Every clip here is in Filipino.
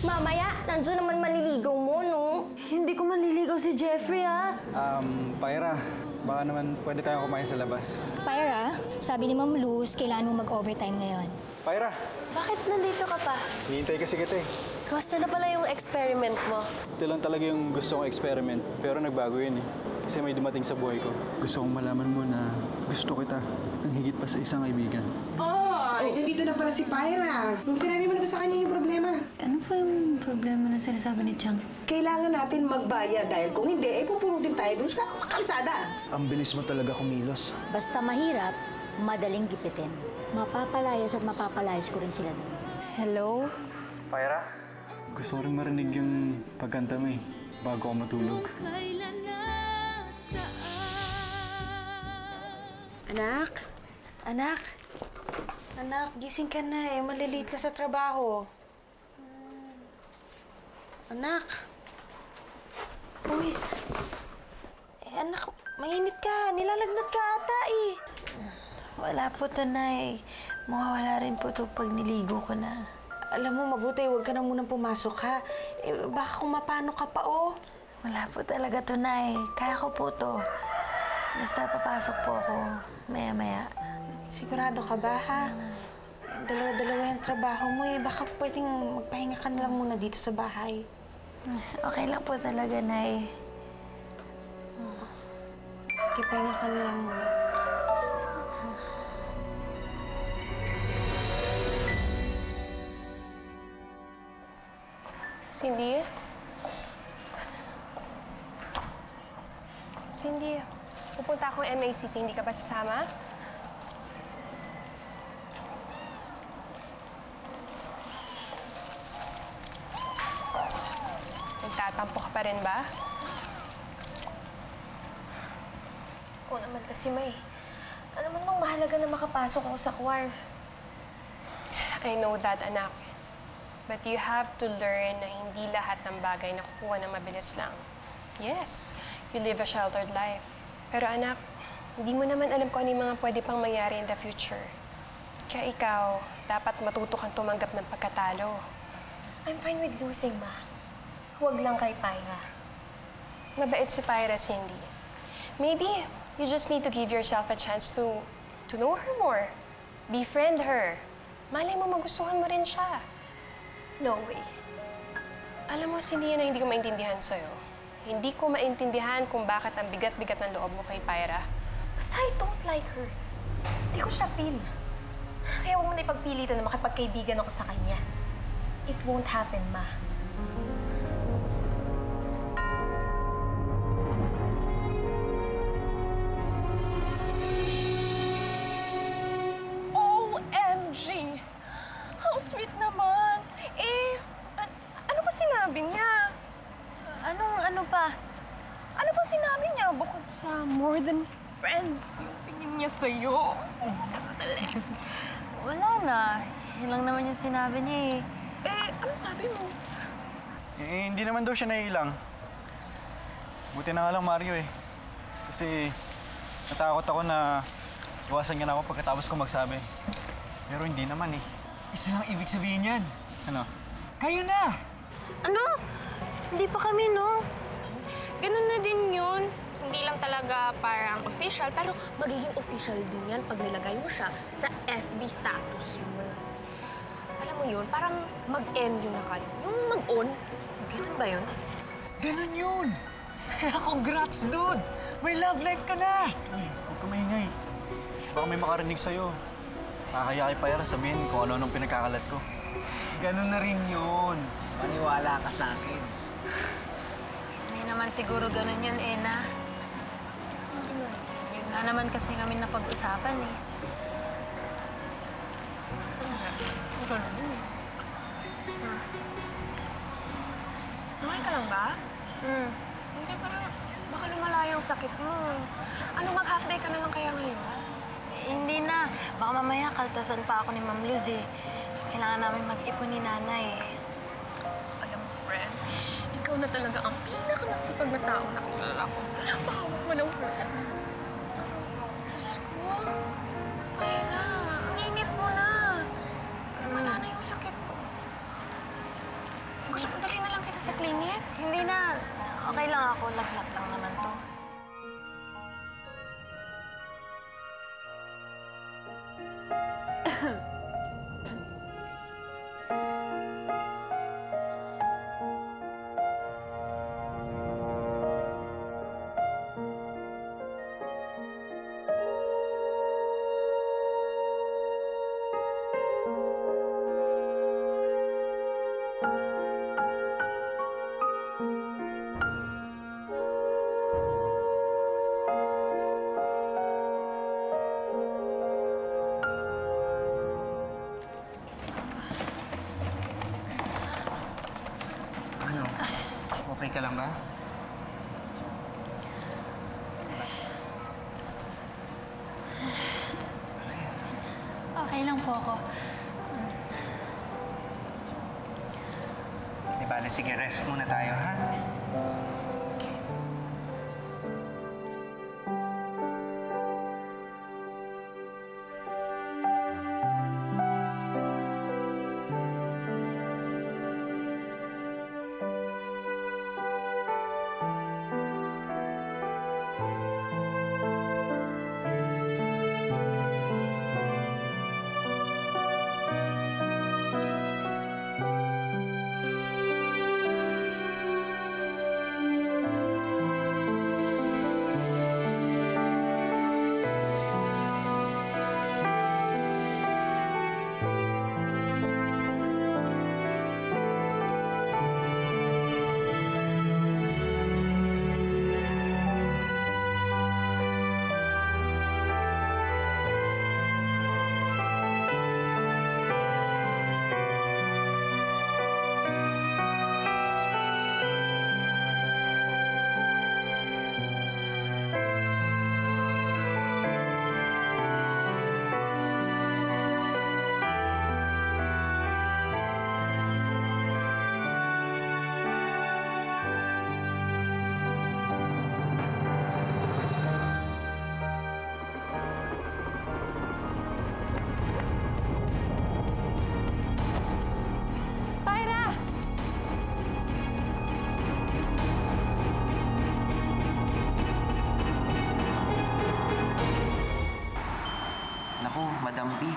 Mamaya, nandiyan naman maliligaw mo, no? Hindi ko manliligaw si Jeffrey, ha? Pyra, baka naman pwede tayong kumain sa labas. Pyra, sabi ni Ma'am Luz, kailangan mong mag-overtime ngayon. Pyra, Bakit nandito ka pa? hihintay kasi kita eh. Kamusta na pala yung experiment mo? Ito lang talaga yung gusto kong experiment, pero nagbago yun eh. Kasi may dumating sa buhay ko. Gusto kong malaman mo na gusto kita ng higit pa sa isang kaibigan. Nandito na pala si Pyra. Sinabi mo na ba sa kanya yung problema? Ano pa yung problema na sinasabi ni Chang? Kailangan natin magbayad dahil kung hindi, pupunutin tayo dun sa kalsada. Ang bilis mo talaga kumilos. Basta mahirap, madaling gipitin. Mapapalayas at mapapalayas ko rin sila doon. Hello? Pyra? Gusto ko rin marinig yung pagkanta mo eh, bago ako matulog. Anak? Anak? Anak, gising ka na eh. Malilate ka sa trabaho. Anak? Uy. Anak, mainit ka. Nilalagnat ka ata eh. Wala po to, Nay. Mawawala rin po to pag niligo ko na. Alam mo, mabuti. Huwag ka na munang pumasok, ha? Baka kung mapano ka pa, oh. Wala po talaga to, Nay. Kaya ko po to. Basta papasok po ako maya-maya. Sigurado ka ba, ha? Dalawa-dalawa yung trabaho mo eh. Baka pwedeng magpahinga ka na lang muna dito sa bahay. Okay lang po talaga, Nay. Sige, pahinga ka na lang muna. Cindy? Cindy, pupunta akong MACC. Hindi ka ba sasama? Nagtatampo ka pa rin ba? Ako naman kasi, May. Alam mo namang mahalaga na makapasok ako sa choir. I know that, anak. But you have to learn na hindi lahat ng bagay nakukuha ng mabilis lang. Yes, you live a sheltered life. Pero anak, hindi mo naman alam kung ano yung mga pwede pang mangyari in the future. Kaya ikaw, dapat matuto kang tumanggap ng pagkatalo. I'm fine with losing, Ma. Huwag lang kay Pyra. Mabait si Pyra, Cindy. Maybe you just need to give yourself a chance to know her more. Befriend her. Malay mo, magustuhan mo rin siya. No way. Alam mo, Cindy, na hindi ko maintindihan sa'yo. Hindi ko maintindihan kung bakit ang bigat-bigat ng loob mo kay Pyra. Basta I don't like her. Hindi ko siya feel. Kaya huwag mo na ipagpilitan na makipagkaibigan ako sa kanya. It won't happen, Ma. OMG! How sweet naman! Ano pa sinabi niya? Ano pa? Ano pa sinabi niya bukod sa more than friends yung tingin niya sa'yo? Wala na. Yun lang naman yung sinabi niya eh. Ano sabi mo? Hindi naman daw siya naiilang. Buti na nga lang, Mario eh. Kasi natakot ako na iwasan niya na ako pagkatapos ko magsabi. Pero hindi naman eh. Isa lang ibig sabihin yan. Ano? Kayo na! Ano? Hindi pa kami, no? Ganun na din yun. Hindi lang talaga parang official, pero magiging official din yan pag nilagay mo siya sa FB status mo. Alam mo yun, parang mag-MU na kayo. Yung mag-on, ganun ba yun? Ganun yun! Congrats, dude! May love life ka na! Uy, huwag ka maingay. Baka may makarinig sa'yo. Nakakaya kay Pyra sabihin kung ano-anong pinagkakalat ko. Ganun na rin yun. Maniwala ka sa akin. Hindi naman siguro ganun yun, Ena. Yun nga naman kasi kami napag-usapan eh. Okay ka lang ba? Hindi, parang baka lumala yung sakit mo. Ano, mag-half day ka na lang kaya ngayon? Hindi na. Baka mamaya kaltasan pa ako ni Ma'am Luz eh. Kailangan namin mag-ipon ni Nanay eh. Alam mo, friend, ikaw na talaga ang pinakamasipag na tao na kilala ko. Baka huwag mo ng friend. Diyos ko, kaya na. Ang init mo na. Wala na yung sakit mo. Gusto mo dali na lang kita sa clinic? Hindi na. Okay lang ako. Lagnat lang naman to. Ano? Okay ka lang ba? Okay lang po ako. Di bale, sige, rest muna tayo, ha? Pyra! Naku, Madam B.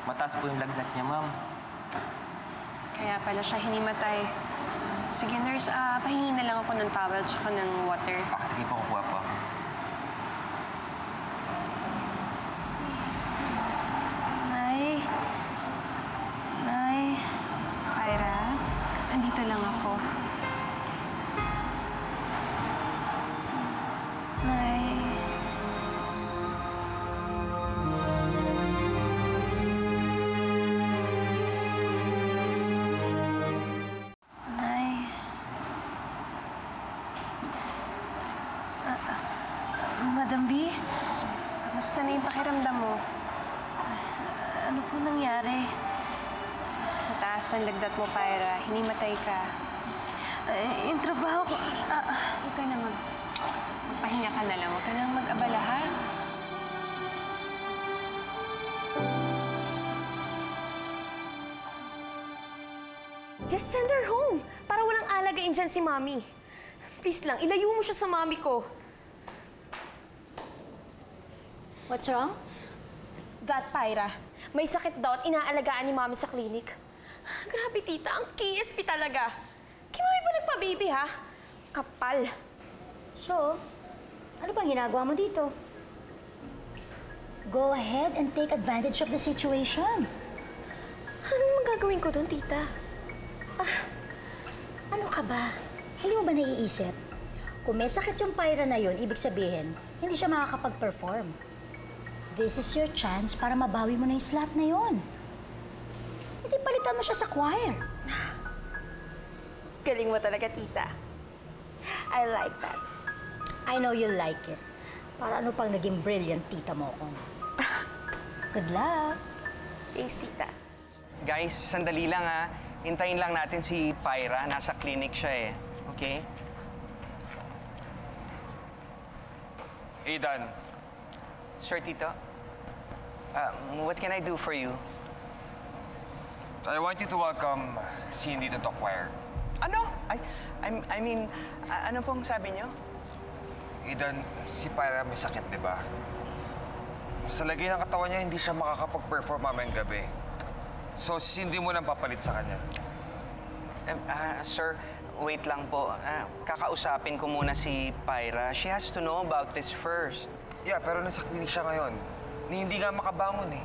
Mataas po yung lagnat niya, ma'am. Kaya pala siya hinimatay. Sige, nurse, pahingi na lang ako ng towel tsaka ng water. Sige po, kukuha po ako. Nay? Nay? Pyra? Andito lang ako. Nay? Nay? Madam B? Kamusta na yung pakiramdam mo? Ano po nangyari? Mataas ang lagnat mo, Pyra. Hinimatay ka. Yung trabaho ko... Huwag ka na magpahinga ka na lang. Huwag ka na mag-abala, ha? Just send her home para walang alagain dyan si Mommy. Please lang, ilayo mo siya sa Mommy ko. What's wrong? That, Pyra. May sakit daw at inaalagaan ni Mommy sa clinic. Grabe, tita. Ang KSP talaga. Kaya Mommy ba nagpa-baby, ha? Kapal. So, ano bang ginagawa mo dito? Go ahead and take advantage of the situation. Ano naman gagawin ko doon, tita? Ano ka ba? Hindi mo ba naiisip? Kung may sakit yung Pyra na yon, ibig sabihin, hindi siya makakapag-perform. This is your chance para mabawi mo na yung slot na yon. Hindi palitan mo siya sa choir. Galing mo talaga, tita. I like that. I know you like it. Para ano pang naging brilliant tita mo ko. Good luck. Thanks, tita. Guys, sandali lang, ha? Hintayin lang natin si Pyra. Nasa clinic siya, eh. Okay? Aidan, Sir Tito? What can I do for you? I want you to welcome Cindy to the choir. Ano? I mean, ano pong sabi niyo? Eden, si Pyra may sakit, di ba? Sa lagay ng katawan niya, hindi siya makakapag-perform mamayang gabi. So, hindi mo lang papalit sa kanya. Sir, wait lang po. Kakausapin ko muna si Pyra. She has to know about this first. Yeah, pero nasa klinik siya ngayon. Hindi nga makabangon eh.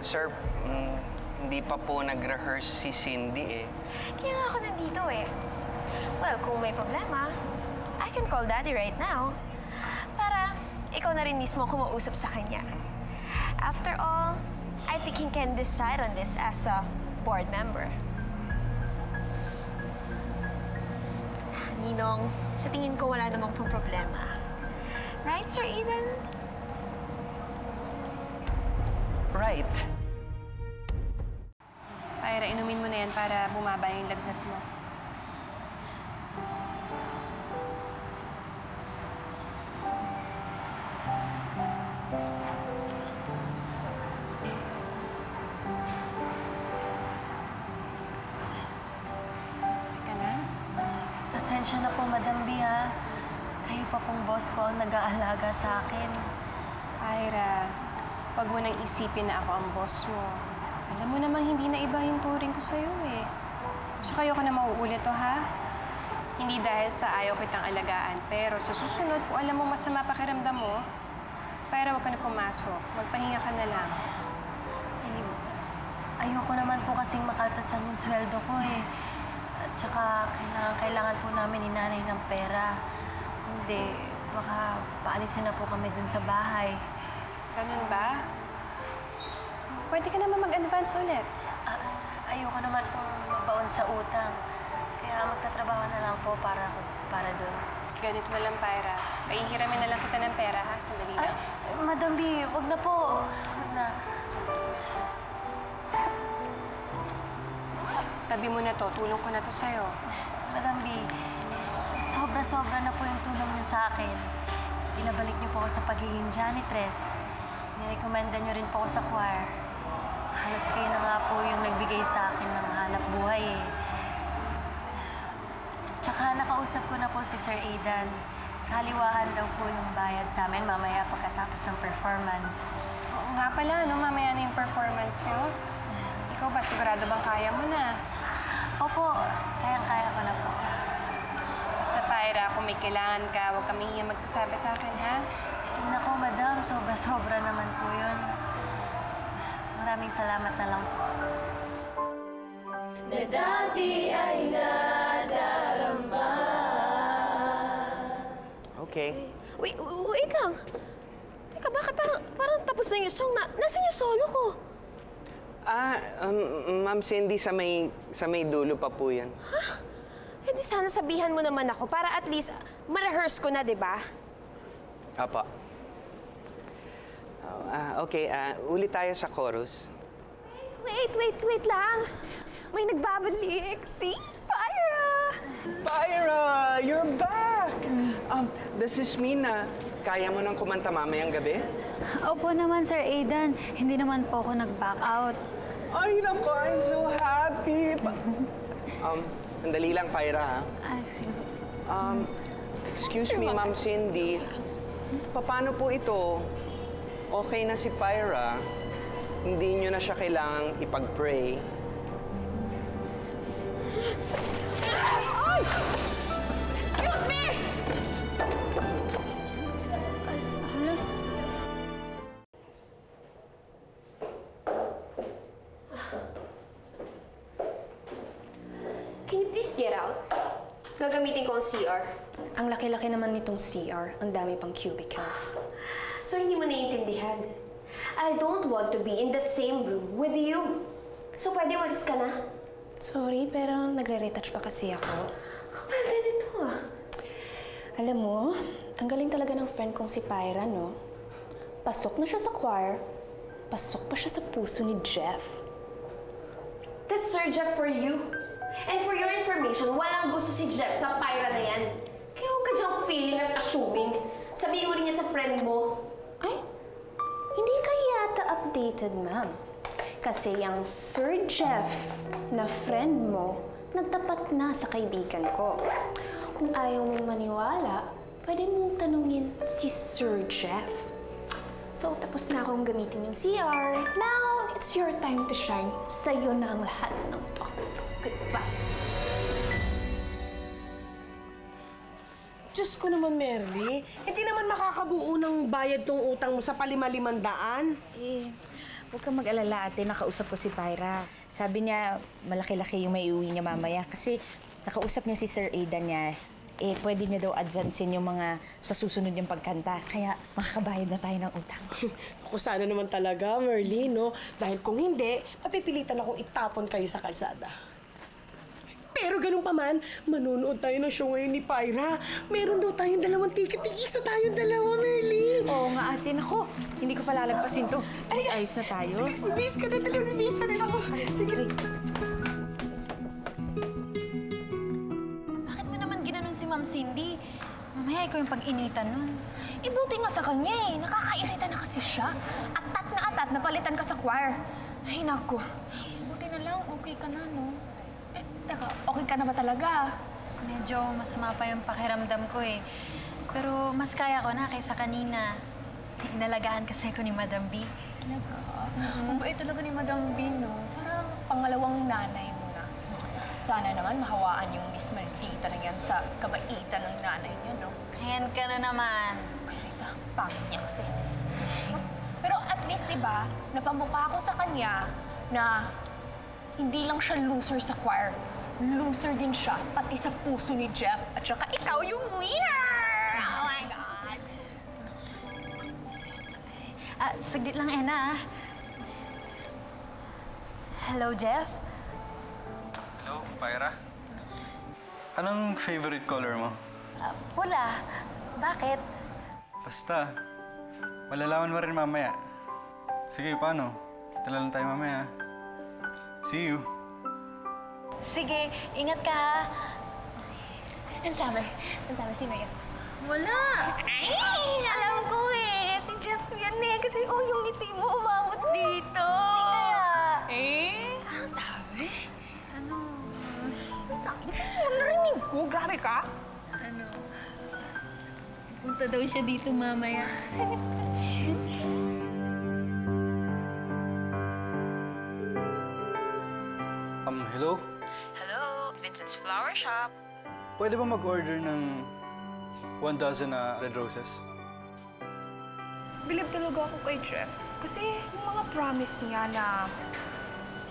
Sir, hindi pa po nag-rehearse si Cindy eh. Kaya nga ako nandito eh. Well, kung may problema, I can call Daddy right now. Para ikaw na rin mismo kumausap sa kanya. After all, I think he can decide on this as a board member. Ninong, sa tingin ko wala namang problema. Right, Sir Eden? Right. Pyra, inumin mo na yan para bumaba yung lagnat mo. Teka na. Pasensya na po, Madam B, ha? Kayo pa pong boss ko ang nag-aalaga sa akin. Pyra, wag mo nang isipin na ako ang boss mo. Alam mo namang hindi na iba yung turing ko sa'yo eh. Tsaka ayoko na mauulit to, ha? Hindi dahil sa ayaw kitang alagaan, pero sa susunod, kung alam mo masama pakiramdam mo, Pyra, wag ka na pumasok. Magpahinga ka na lang. Eh, ayoko naman po kasing makaltasan yung sweldo ko, eh. At tsaka, kailangan po namin ni nanay ng pera. Hindi, baka paalisin na po kami dun sa bahay. Ganun ba? Pwede ka naman mag-advance ulit. Ayoko naman pong magbaon sa utang. Kaya magtatrabaho na lang po para dun. Ganito na lang, Pyra. Paihiramin na lang kita ng pera, ha? Sandali lang. Madam B, wag na po. Wag na. Tabi mo na to. Tulong ko na to sa'yo. Madam B, sobra-sobra na po yung tulong niyo sa akin. Binabalik niyo po ako sa pagiging janitress. Nirekomenda niyo rin po ako sa choir. Halos kayo na nga po yung nagbigay sa akin ng hanap buhay eh. Tsaka nakausap ko na po si Sir Aidan. Kaliwahan daw po yung bayad sa amin mamaya pagkatapos ng performance. Oo nga pala, no? Mamaya na yung performance nyo. Ikaw ba, sigurado bang kaya mo na? Opo, kayang-kaya ko na po. Basta, Pyra, kung may kailangan ka, huwag kami magsasabi sa akin, ha? Nako, madam, sobra-sobra naman po yun. Maraming salamat na lang po. Na dati ay nadarama. Okay. Wait lang. Teka, bakit parang tapos na yung song? Nasaan yung solo ko? Ma'am Cindy, sa may dulo pa po yan. Eh di sana sabihan mo naman ako para at least ma-rehearse ko na, di ba? Apa. Okay, ulit tayo sa chorus. Wait lang. May nagbabalik. Si Pyra! Pyra, you're back! Does this mean na kaya mo nang kumanta mamayang gabi? Opo naman, Sir Aidan. Hindi naman po ako nag-back out. Ay, naku, I'm so happy! Sandali lang, Pyra, ha? Sige. Excuse me, Ma'am Cindy. Paano po ito? Okay na si Pyra. Hindi nyo na siya kailangang ipag-pray. Ay! Excuse me! Can you please get out? Gagamitin ko ang CR. Ang laki-laki naman nitong CR. Ang dami pang cubicles. So, hindi mo naiintindihan. I don't want to be in the same room with you. So, pwede walis ka na? Sorry, pero nagre-retouch pa kasi ako. Kapal din ito, ah. Alam mo, ang galing talaga ng friend kong si Pyra, no? Pasok na siya sa choir, pasok pa siya sa puso ni Jeff. That's Sir Jeff for you. And for your information, walang gusto si Jeff sa Pyra na yan. Kaya huwag ka diyang feeling at assuming. Sabihin mo rin niya sa friend mo. Ay, hindi ka yata updated, ma'am. Kasi yung Sir Jeff na friend mo, na tapat na sa kaibigan ko. Kung ayaw mong maniwala, pwede mong tanungin si Sir Jeff. So, tapos na akong gamitin yung CR. Now, it's your time to shine. Sa'yo na ang lahat ng to. Goodbye. Diyos ko naman, Merly. Hindi naman makakabuo ng bayad tong utang mo sa palima-limandaan. Eh, huwag kang mag-alala, ate. Nakausap ko si Pyra. Sabi niya, malaki-laki yung maiuwi niya mamaya. Kasi nakausap niya si Sir Aidan niya. Eh, pwede niya daw advancein yung mga sa susunod yung pagkanta. Kaya makakabayad na tayo ng utang. Ako sana naman talaga, Merly, no? Dahil kung hindi, mapipilitan akong itapon kayo sa kalsada. Pero ganun pa man, manonood tayo ng show ngayon ni Pyra. Meron daw tayong 2 ticket. Isa tayong 2, Merly. Oo nga, ate. Naku, hindi ko palalagpasin to. Ayos na tayo. Bis ka na talaga. Bis na rin ako. Sige. Bakit mo naman ginanon si Ma'am Cindy? Mamaya ikaw yung pag-initan nun. Buti nga sa kanya eh. Nakakairita na kasi siya. Atat na palitan ka sa choir. Ay, naku. Buti na lang, okay ka na, no? Teka, okay ka na ba talaga? Medyo masama pa yung pakiramdam ko eh. Pero mas kaya ko na kaysa kanina. Inalagaan kasi ako ni Madam B. Talaga? Ang bait talaga ni Madam B, no? Parang pangalawang nanay mo na. Sana naman mahawaan yung Miss Maldita na yan sa kabaitan ng nanay niya, no? Ayan ka na naman. Ay, Rita, pangit niya kasi. Pero at least, di ba, napamukha ko sa kanya na hindi lang siya loser sa choir. Loser din siya, pati sa puso ni Jeff. At saka ikaw yung winner! Oh my God! Saglit lang, Ena. Hello, Jeff? Hello, Pyra? Anong favorite color mo? Pula. Bakit? Basta. Malalaman mo rin mamaya. Sige, paano? Tala lang tayo mamaya. See you. Sige, ingat ka ha. Ang sabi, sino yun? Wala. Ay, alam ko eh. Si Jeff yan eh. Kasi yung ngiti mo umabot dito. Kaya. Eh? Anong sabi? Ano? Anong sabi? Sige, narinig ko. Grabe ka. Ano? Punta daw siya dito mamaya. Hello? Hello, Vincent's Flower Shop. Pwede ba mag-order ng 1 dozen na red roses? Bilib talaga ako kay Jeff. Kasi yung mga promise niya na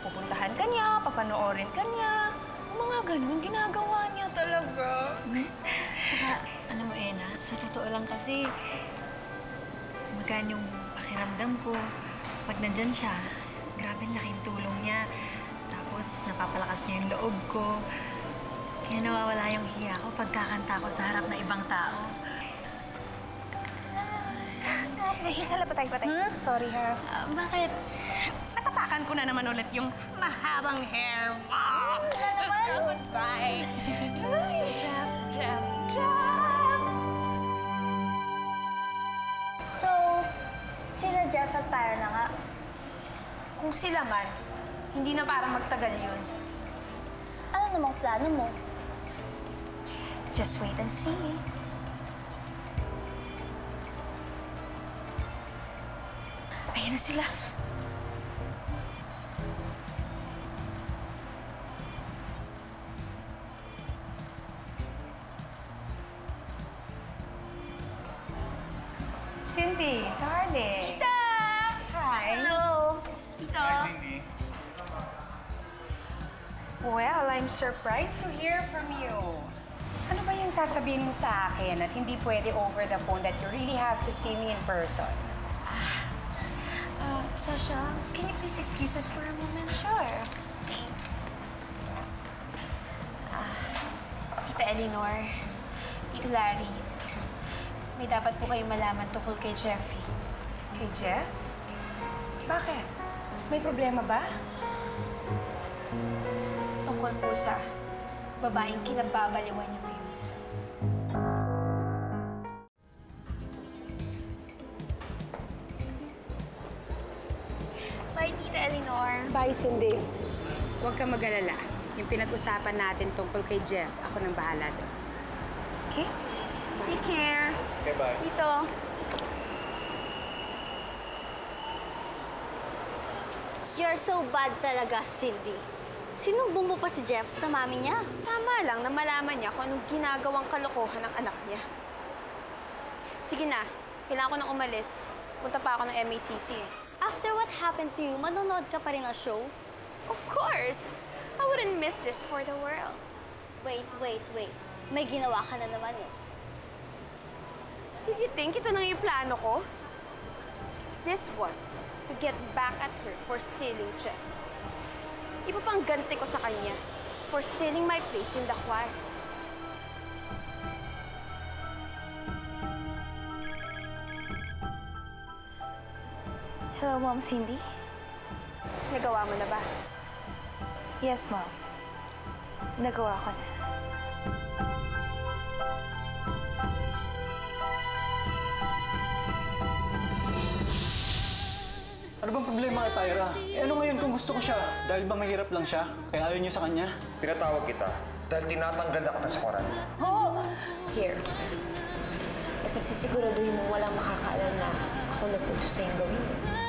pupuntahan ka niya, papanoorin ka niya, yung mga ganun, ginagawa niya talaga. Tsaka, alam mo, Ena, sa totoo lang kasi, magaan yung pakiramdam ko. Pag nandyan siya, grabe laking tulong niya. Tapos, napapalakas niya yung loob ko. Kaya nawawala yung hiya ko pagkakanta ko sa harap ng ibang tao. Hala, patay. Sorry, ha? Bakit? Natapakan ko na naman ulit yung mahabang hair mo. Wala naman. Goodbye. Jeff. So, sila Jeff at Pyra na nga. Kung sila man, hindi na parang magtagal yun. Ano namang plano mo? Just wait and see. Ayan na sila. Cindy, darling. Tita! Hi. Hello! Tito! Cindy. Well, I'm surprised to hear from you. Ano ba yung sasabihin mo sa akin at hindi pwede over the phone that you really have to see me in person? Sasha, can you please excuse us for a moment? Sure. Thanks. Tita Eleanor, Tito Larry, may dapat po kayong malaman tungkol kay Jeffrey. Kay Jeff? Bakit? May problema ba? Tungkol po sa babaeng kinababaliwan niyo ngayon. Bye, Tita Eleanor. Bye, Cindy. Huwag kang mag-alala. Yung pinag-usapan natin tungkol kay Jeff, ako nang bahala doon. Okay? Take care. Okay, bye. Dito. You're so bad talaga, Cindy. Sinumbong mo pa si Jeff sa mami niya. Tama lang na malaman niya kung anong ginagawang kalokohan ng anak niya. Sige na, kailangan ko nang umalis. Punta pa ako ng MACC. After what happened to you, manonood ka pa rin ng show? Of course! I wouldn't miss this for the world. Wait. May ginawa ka na naman eh. Did you think ito nang yung plano ko? This was to get back at her for stealing Jeff. Iba pang ganti ko sa kanya for stealing my place in the choir. Hello, Mom Cindy? Nagawa mo na ba? Yes, Mom. Nagawa ko na. Ano bang problema kay Pyra? Ano ngayon kung gusto ko siya? Dahil ba mahirap lang siya? Kaya ayaw niyo sa kanya? Pinatawag kita dahil tinatanggal na kita sa koran. Oo! Here. Basta sisiguraduhin mo walang makakaalam na ako nagpunto sa'yo gawin yun.